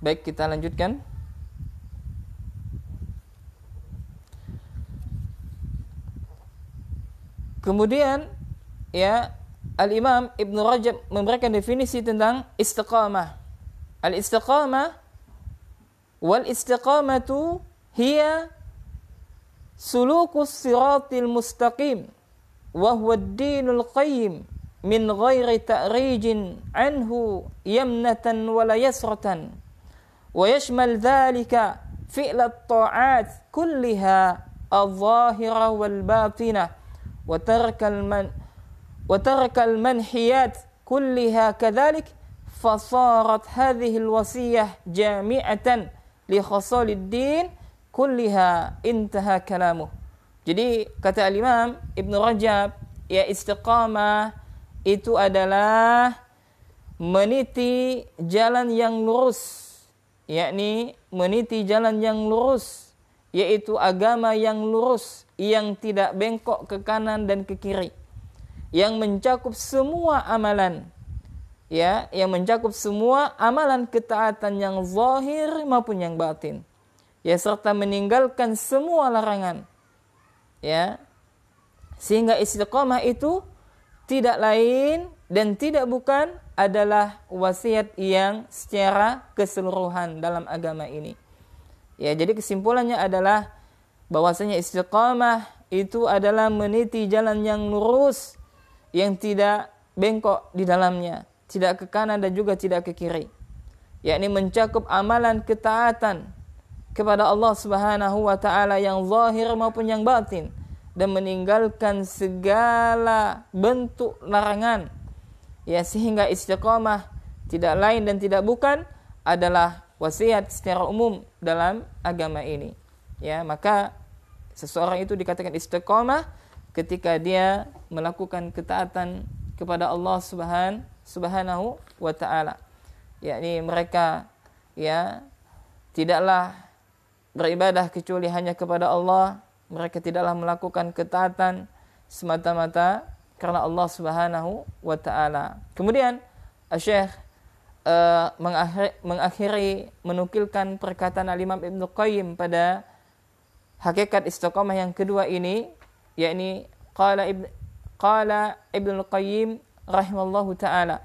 Baik, kita lanjutkan. Kemudian ya, Al-Imam Ibn Rajab memberikan definisi tentang istiqamah. Al-istiqamah wal istiqamatu hiya sulukus siratil mustaqim wa huwa ad-dinul qayyim min ghairi ta'rijin anhu yamnatan wala yasratan wa yashmal dhalika fi'l at-ta'at kulliha adh-dhahira wal batinah wa taraka al-manhiyat kulliha kadhalik fasarat hadhihi al-wasiyah jami'atan li khasalid din kulliha, intaha kalamuh. Jadi kata Al-Imam Ibn Rajab, ya, istiqamah itu adalah meniti jalan yang lurus, yakni meniti jalan yang lurus, yaitu agama yang lurus, yang tidak bengkok ke kanan dan ke kiri, yang mencakup semua amalan, ya, yang mencakup semua amalan ketaatan yang zahir maupun yang batin, ya, serta meninggalkan semua larangan, ya, sehingga istiqamah itu tidak lain dan tidak bukan adalah wasiat yang secara keseluruhan dalam agama ini. Ya, jadi kesimpulannya adalah bahwasanya istiqamah itu adalah meniti jalan yang lurus, yang tidak bengkok di dalamnya, tidak ke kanan dan juga tidak ke kiri, yakni mencakup amalan ketaatan kepada Allah Subhanahu wa taala yang zahir maupun yang batin, dan meninggalkan segala bentuk larangan, ya, sehingga istiqamah tidak lain dan tidak bukan adalah wasiat secara umum dalam agama ini. Ya, maka seseorang itu dikatakan istiqamah ketika dia melakukan ketaatan kepada Allah Subhanahu wa taala. Yakni mereka, ya, tidaklah beribadah kecuali hanya kepada Allah. Mereka tidaklah melakukan ketaatan semata-mata karena Allah Subhanahu wa taala. Kemudian Syekh mengakhiri menukilkan perkataan Al-Imam Ibnu Qayyim pada hakikat istiqamah yang kedua ini, yakni qala Ibnu Qayyim rahimallahu taala,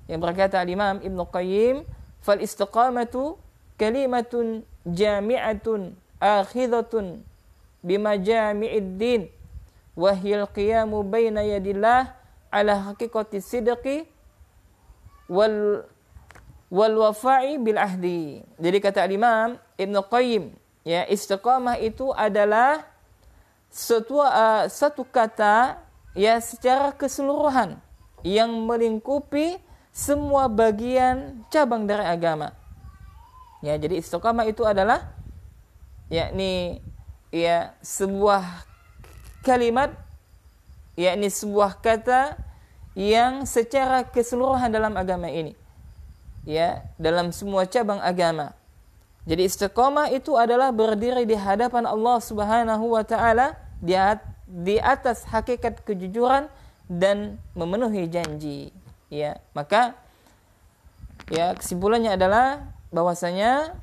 yang berkata Al-Imam Ibnu Qayyim, fal istiqamatu kalimatun jami'atun akhidhatun bimajami'id din wa hiyal qiyamu baina yadillah ala haqiqati sidqi wal wafa'i bil ahdi. Jadi kata Imam Ibn Qayyim, ya, istiqamah itu adalah satu kata, ya, secara keseluruhan yang melingkupi semua bagian cabang dari agama. Ya, jadi istiqamah itu adalah, yakni, ya, sebuah kalimat, yakni sebuah kata yang secara keseluruhan dalam agama ini, ya, dalam semua cabang agama. Jadi istiqamah itu adalah berdiri di hadapan Allah Subhanahu wa taala di atas hakikat kejujuran dan memenuhi janji. Ya, maka, ya, kesimpulannya adalah bahwasanya,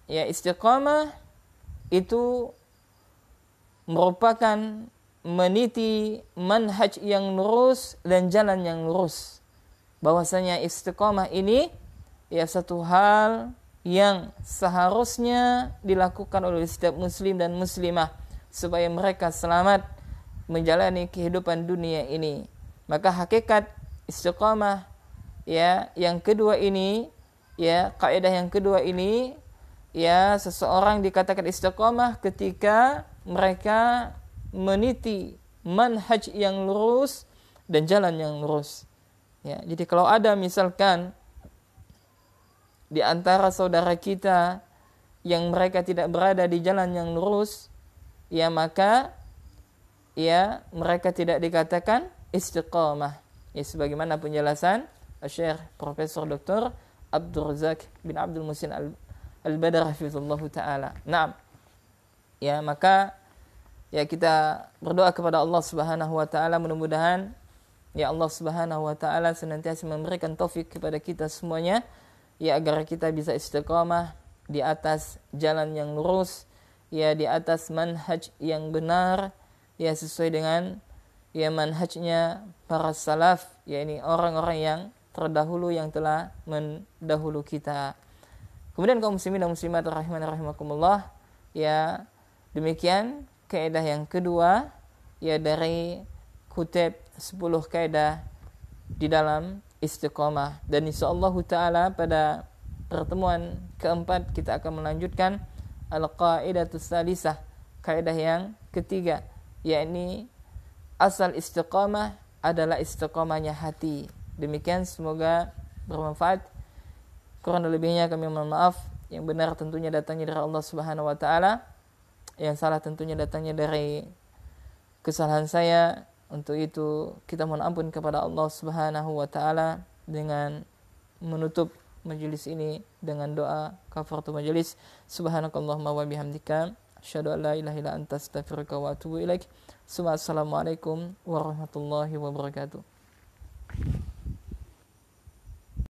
ya, istiqamah itu merupakan meniti manhaj yang lurus dan jalan yang lurus. Bahwasanya istiqamah ini, ya, satu hal yang seharusnya dilakukan oleh setiap muslim dan muslimah supaya mereka selamat menjalani kehidupan dunia ini. Maka hakikat istiqamah, ya, yang kedua ini, ya, kaidah yang kedua ini, ya, seseorang dikatakan istiqamah ketika mereka meniti manhaj yang lurus dan jalan yang lurus. Ya, jadi kalau ada misalkan di antara saudara kita yang mereka tidak berada di jalan yang lurus, ya, maka, ya, mereka tidak dikatakan istiqamah. Ya, sebagaimana penjelasan Syekh Profesor Dr. Abdul Razak bin Abdul Muhsin Al-Badar hafizallahu taala. Naam. Ya, maka, ya, kita berdoa kepada Allah Subhanahu wa taala, mudah-mudahan, ya, Allah Subhanahu wa taala senantiasa memberikan taufik kepada kita semuanya, ya agar kita bisa istiqamah di atas jalan yang lurus, ya di atas manhaj yang benar, ya sesuai dengan ya manhajnya para salaf, yakni orang-orang yang terdahulu yang telah mendahulu kita. Kemudian kaum muslimin dan muslimat rahimani rahimakumullah, ya demikian kaidah yang kedua ya dari kutip 10 kaidah di dalam istiqamah. Dan insyaallah taala pada pertemuan keempat kita akan melanjutkan al-qaidatus salisah, kaidah yang ketiga, yakni asal istiqamah adalah istiqamahnya hati. Demikian, semoga bermanfaat. Kurang lebihnya kami mohon maaf. Yang benar tentunya datangnya dari Allah Subhanahu wa taala. Yang salah tentunya datangnya dari kesalahan saya. Untuk itu kita mohon ampun kepada Allah Subhanahu wa taala dengan menutup majelis ini dengan doa kafaratul majelis. Subhanakallahumma wa bihamdika asyhadu an la ilaha illa anta astaghfiruka wa atubu ilaik. Assalamualaikum warahmatullahi wabarakatuh.